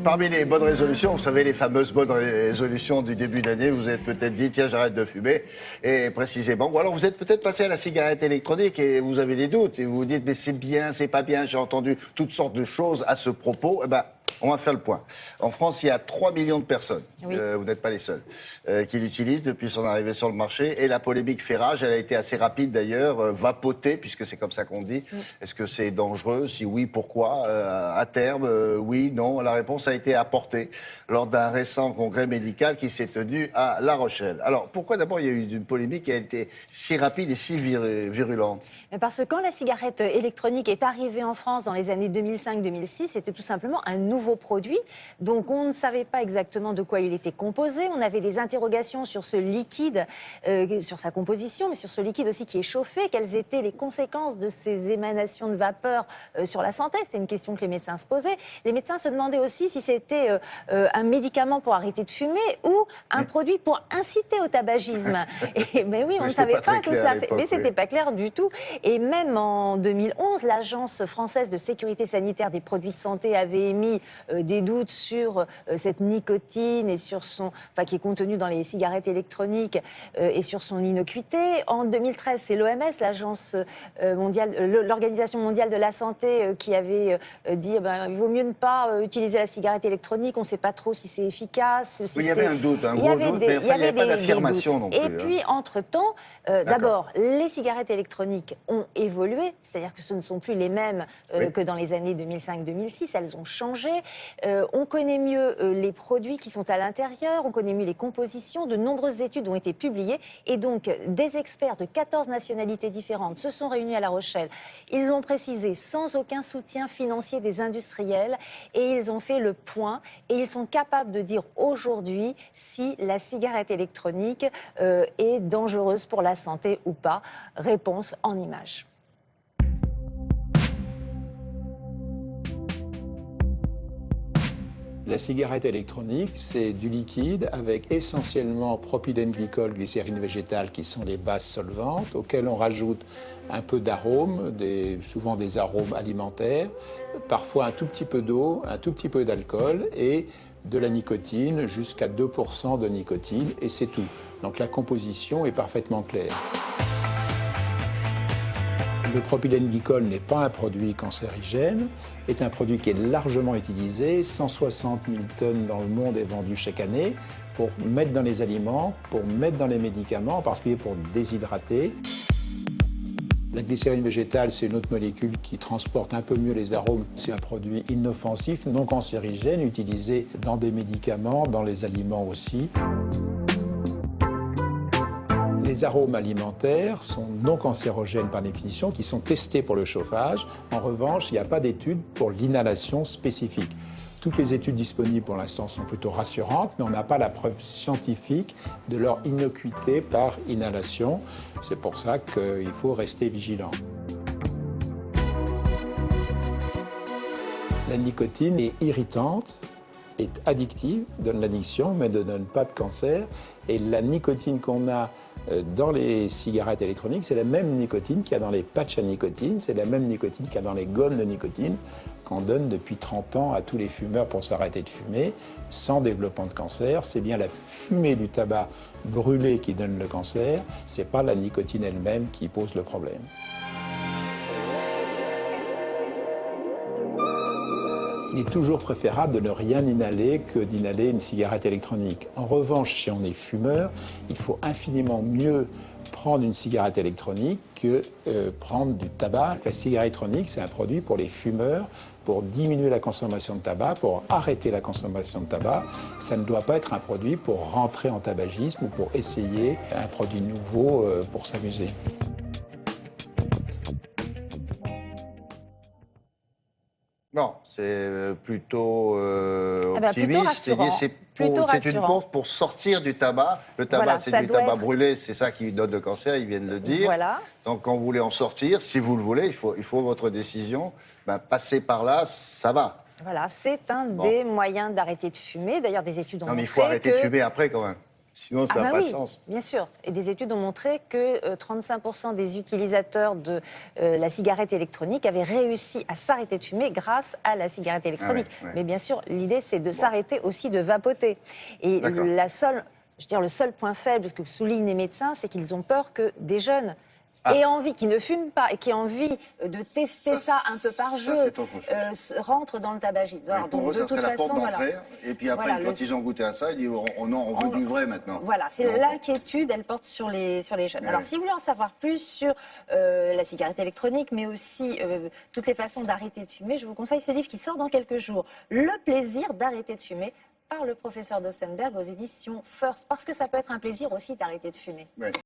Parmi les bonnes résolutions, vous savez, les fameuses bonnes résolutions du début d'année, vous êtes peut-être dit, tiens, j'arrête de fumer, et précisément, ou alors vous êtes peut-être passé à la cigarette électronique et vous avez des doutes, et vous vous dites, mais c'est bien, c'est pas bien, j'ai entendu toutes sortes de choses à ce propos. Eh ben, on va faire le point. En France, il y a 3 millions de personnes, Oui. vous n'êtes pas les seuls, qui l'utilisent depuis son arrivée sur le marché. Et la polémique fait rage, elle a été assez rapide d'ailleurs, vapotée, puisque c'est comme ça qu'on dit. Est-ce que c'est dangereux? Si oui, pourquoi? À terme, oui, non. La réponse a été apportée lors d'un récent congrès médical qui s'est tenu à La Rochelle. Alors, pourquoi d'abord il y a eu une polémique qui a été si rapide et si virulente? Mais parce que quand la cigarette électronique est arrivée en France dans les années 2005-2006, c'était tout simplement un nouveau produit. Donc on ne savait pas exactement de quoi il était composé. On avait des interrogations sur ce liquide, sur sa composition, mais sur ce liquide aussi qui est chauffé. Quelles étaient les conséquences de ces émanations de vapeur sur la santé? C'était une question que les médecins se posaient. Les médecins se demandaient aussi si c'était un médicament pour arrêter de fumer ou un produit pour inciter au tabagisme. Mais oui, on ne savait pas tout ça. Mais c'était pas clair du tout. Et même en 2011, l'Agence française de sécurité sanitaire des produits de santé avait émis des doutes sur cette nicotine et sur qui est contenue dans les cigarettes électroniques et sur son innocuité. En 2013, c'est l'OMS, l'Agence mondiale, l'Organisation mondiale de la santé, qui avait dit il vaut mieux ne pas utiliser la cigarette électronique. On ne sait pas trop si c'est efficace. Oui, il y avait un doute, un gros doute, mais enfin, il n'y avait pas d'affirmation non plus. Et puis, entre-temps, d'abord, les cigarettes électroniques ont évolué, c'est-à-dire que ce ne sont plus les mêmes que dans les années 2005-2006, elles ont changé. On connaît mieux les produits qui sont à l'intérieur, on connaît mieux les compositions, de nombreuses études ont été publiées et donc des experts de 14 nationalités différentes se sont réunis à La Rochelle. Ils l'ont précisé sans aucun soutien financier des industriels et ils ont fait le point et ils sont capables de dire aujourd'hui si la cigarette électronique est dangereuse pour la santé ou pas. Réponse en images. La cigarette électronique, c'est du liquide avec essentiellement propylène glycol, glycérine végétale qui sont des bases solvantes auxquelles on rajoute un peu d'arômes, souvent des arômes alimentaires, parfois un tout petit peu d'eau, un tout petit peu d'alcool et de la nicotine, jusqu'à 2% de nicotine et c'est tout. Donc la composition est parfaitement claire. Le propylène glycol n'est pas un produit cancérigène, est un produit qui est largement utilisé. 160 000 tonnes dans le monde est vendu chaque année pour mettre dans les aliments, pour mettre dans les médicaments, en particulier pour déshydrater. La glycérine végétale, c'est une autre molécule qui transporte un peu mieux les arômes. C'est un produit inoffensif, non cancérigène, utilisé dans des médicaments, dans les aliments aussi. Les arômes alimentaires sont non cancérogènes par définition, qui sont testés pour le chauffage. En revanche, il n'y a pas d'études pour l'inhalation spécifique. Toutes les études disponibles pour l'instant sont plutôt rassurantes, mais on n'a pas la preuve scientifique de leur innocuité par inhalation. C'est pour ça qu'il faut rester vigilant. La nicotine est irritante, est addictive, donne l'addiction, mais ne donne pas de cancer. Et la nicotine qu'on a dans les cigarettes électroniques, c'est la même nicotine qu'il y a dans les patchs à nicotine, c'est la même nicotine qu'il y a dans les gommes de nicotine qu'on donne depuis 30 ans à tous les fumeurs pour s'arrêter de fumer, sans développement de cancer. C'est bien la fumée du tabac brûlé qui donne le cancer, c'est pas la nicotine elle-même qui pose le problème. Il est toujours préférable de ne rien inhaler que d'inhaler une cigarette électronique. En revanche, si on est fumeur, il faut infiniment mieux prendre une cigarette électronique que prendre du tabac. La cigarette électronique, c'est un produit pour les fumeurs, pour diminuer la consommation de tabac, pour arrêter la consommation de tabac. Ça ne doit pas être un produit pour rentrer en tabagisme ou pour essayer un produit nouveau pour s'amuser. Non, c'est plutôt plutôt optimiste. C'est une course pour sortir du tabac. Le tabac, Voilà, c'est du tabac brûlé, c'est ça qui donne le cancer, ils viennent de le dire. Voilà. Donc quand vous voulez en sortir, si vous le voulez, il faut votre décision. Passer par là, ça va. Voilà, c'est un des moyens d'arrêter de fumer. D'ailleurs, des études ont montré Non, mais il faut arrêter de fumer après quand même. Sinon, ça n'a pas de sens. Bien sûr. Et des études ont montré que 35% des utilisateurs de la cigarette électronique avaient réussi à s'arrêter de fumer grâce à la cigarette électronique. Ah ouais. Mais bien sûr, l'idée, c'est de s'arrêter aussi de vapoter. Et le seul point faible, ce que soulignent les médecins, c'est qu'ils ont peur que des jeunes aient envie, qui ne fument pas et qui aient envie de tester ça un peu par jeu, rentrent dans le tabagisme. Alors, pour eux, ça serait la porte d'entrée. Et puis après, quand ils ont goûté à ça, ils disent oh non, on veut du vrai maintenant. Voilà, c'est l'inquiétude, elle porte sur les jeunes. Alors, si vous voulez en savoir plus sur la cigarette électronique, mais aussi toutes les façons d'arrêter de fumer, je vous conseille ce livre qui sort dans quelques jours, Le plaisir d'arrêter de fumer, par le professeur d'Ostenberg aux éditions First, parce que ça peut être un plaisir aussi d'arrêter de fumer.